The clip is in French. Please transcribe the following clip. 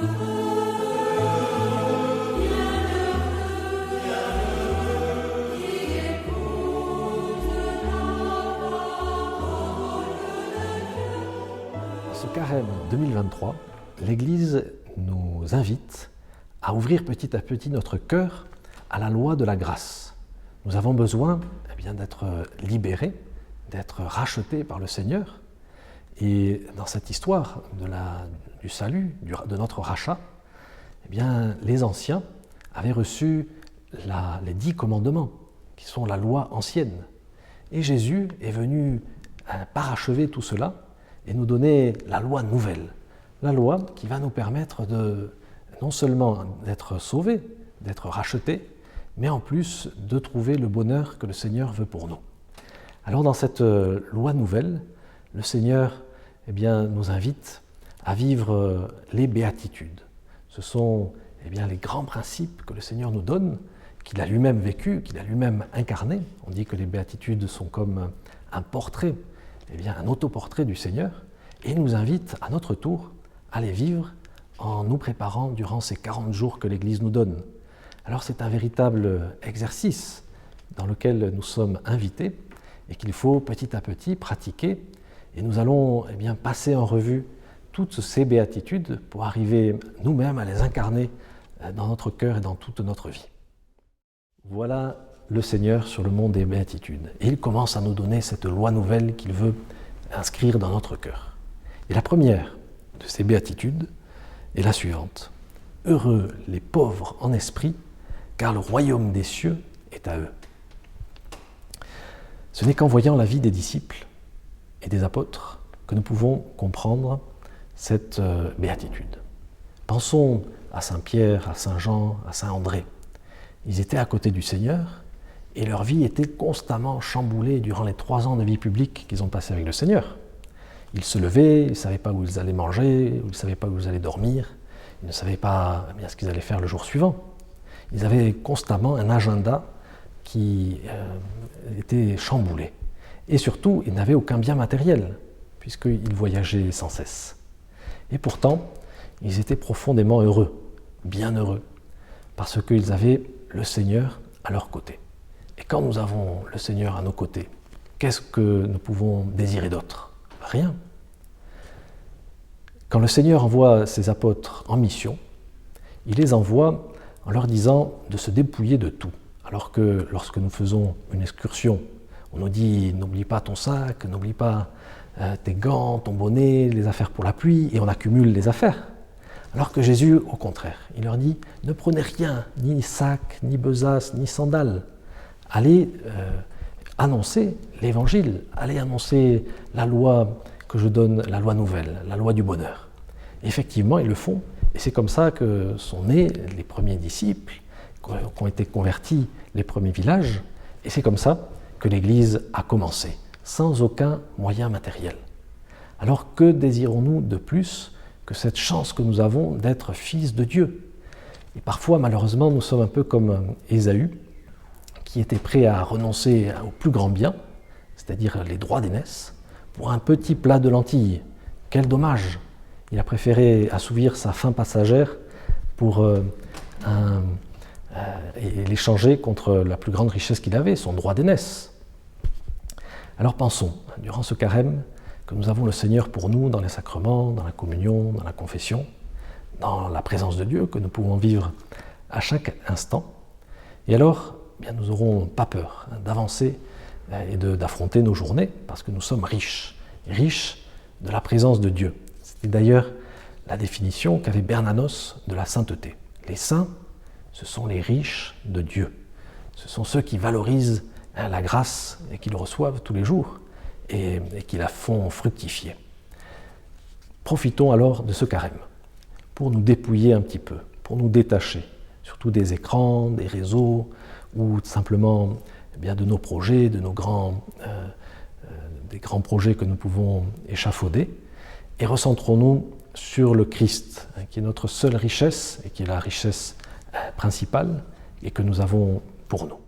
Ce carême 2023, l'Église nous invite à ouvrir petit à petit notre cœur à la loi de la grâce. Nous avons besoin d'être libérés, d'être rachetés par le Seigneur. Et dans cette histoire du salut, de notre rachat, les anciens avaient reçu les 10 commandements, qui sont la loi ancienne. Et Jésus est venu parachever tout cela et nous donner la loi nouvelle. La loi qui va nous permettre non seulement d'être sauvés, d'être rachetés, mais en plus de trouver le bonheur que le Seigneur veut pour nous. Alors dans cette loi nouvelle, le Seigneur nous invite à vivre les béatitudes. Ce sont les grands principes que le Seigneur nous donne, qu'il a lui-même vécu, qu'il a lui-même incarné. On dit que les béatitudes sont comme un portrait, un autoportrait du Seigneur, et il nous invite à notre tour à les vivre en nous préparant durant ces 40 jours que l'Église nous donne. Alors c'est un véritable exercice dans lequel nous sommes invités et qu'il faut petit à petit pratiquer, et nous allons passer en revue toutes ces béatitudes pour arriver nous-mêmes à les incarner dans notre cœur et dans toute notre vie. Voilà le Seigneur sur le mont des béatitudes. Et il commence à nous donner cette loi nouvelle qu'il veut inscrire dans notre cœur. Et la première de ces béatitudes est la suivante. « Heureux les pauvres en esprit, car le royaume des cieux est à eux. » Ce n'est qu'en voyant la vie des disciples et des apôtres que nous pouvons comprendre cette béatitude. Pensons à Saint Pierre, à Saint Jean, à Saint André. Ils étaient à côté du Seigneur et leur vie était constamment chamboulée durant les 3 ans de vie publique qu'ils ont passé avec le Seigneur. Ils se levaient, ils ne savaient pas où ils allaient manger, ils ne savaient pas où ils allaient dormir, ils ne savaient pas ce qu'ils allaient faire le jour suivant. Ils avaient constamment un agenda qui était chamboulé. Et surtout, ils n'avaient aucun bien matériel, puisqu'ils voyageaient sans cesse. Et pourtant, ils étaient profondément heureux, bien heureux, parce qu'ils avaient le Seigneur à leur côté. Et quand nous avons le Seigneur à nos côtés, qu'est-ce que nous pouvons désirer d'autre? Rien. Quand le Seigneur envoie ses apôtres en mission, il les envoie en leur disant de se dépouiller de tout. Alors que lorsque nous faisons une excursion, on nous dit « n'oublie pas ton sac, n'oublie pas tes gants, ton bonnet, les affaires pour la pluie » et on accumule les affaires. Alors que Jésus, au contraire, il leur dit « ne prenez rien, ni sac, ni besace, ni sandales. Allez annoncer l'Évangile, allez annoncer la loi que je donne, la loi nouvelle, la loi du bonheur. » Effectivement, ils le font, et c'est comme ça que sont nés les premiers disciples, qu'ont été convertis les premiers villages, et c'est comme ça que l'Église a commencé, sans aucun moyen matériel. Alors que désirons-nous de plus que cette chance que nous avons d'être fils de Dieu? Et parfois, malheureusement, nous sommes un peu comme Ésaü, qui était prêt à renoncer au plus grand bien, c'est-à-dire les droits d'aînesse, pour un petit plat de lentilles. Quel dommage! Il a préféré assouvir sa faim passagère pour et l'échanger contre la plus grande richesse qu'il avait, son droit d'aînesse. Alors pensons, durant ce carême, que nous avons le Seigneur pour nous dans les sacrements, dans la communion, dans la confession, dans la présence de Dieu que nous pouvons vivre à chaque instant. Et alors, nous n'aurons pas peur d'avancer et d'affronter nos journées, parce que nous sommes riches de la présence de Dieu. C'était d'ailleurs la définition qu'avait Bernanos de la sainteté. Les saints, ce sont les riches de Dieu. Ce sont ceux qui valorisent la grâce et qui le reçoivent tous les jours et qui la font fructifier. Profitons alors de ce carême pour nous dépouiller un petit peu, pour nous détacher, surtout des écrans, des réseaux ou simplement de nos projets, de nos des grands projets que nous pouvons échafauder, et recentrons-nous sur le Christ, qui est notre seule richesse et qui est la richesse principale et que nous avons pour nous.